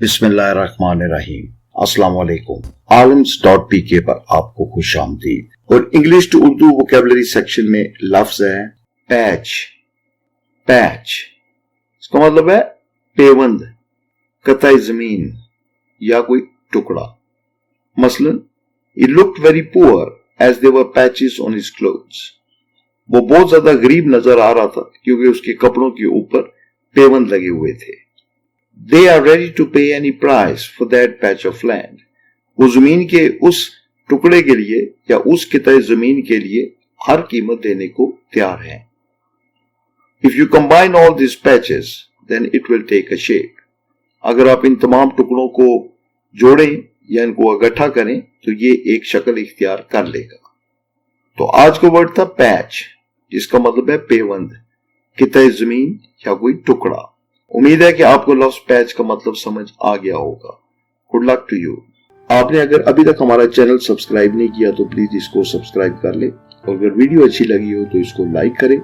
बिस्मिल्लाहिर्रहमानिर्रहीम। अस्सलाम वालेकुम। आलम्स.pk पर आपको खुश आमदीद। और English to Urdu vocabulary section में लफ्ज है पैच। पैच इसका मतलब है पेवंद, कतई जमीन या कोई टुकड़ा। मसलन he looked very poor as there were patches on his clothes। वो बहुत ज्यादा गरीब नजर आ रहा था क्योंकि उसके कपड़ों के ऊपर पेवंद लगे हुए थे। They are ready to pay any price for that patch of land। वो जमीन के उस टुकड़े के लिए या उस किताए जमीन के लिए हर कीमत देने को तैयार हैं। If you combine all these patches, then it will take a shape। अगर आप इन तमाम टुकड़ों को जोड़ें या इनको इकट्ठा करें तो ये एक शक्ल इख्तियार कर लेगा। तो आज का वर्ड था पैच, जिसका मतलब है पेवंद, किताए जमीन या कोई टुकड़ा। उम्मीद है कि आपको लफ्ज पैच का मतलब समझ आ गया होगा। Good luck to you. आपने अगर अभी तक हमारा चैनल सब्सक्राइब नहीं किया तो प्लीज इसको सब्सक्राइब कर ले और अगर वीडियो अच्छी लगी हो तो इसको लाइक करें।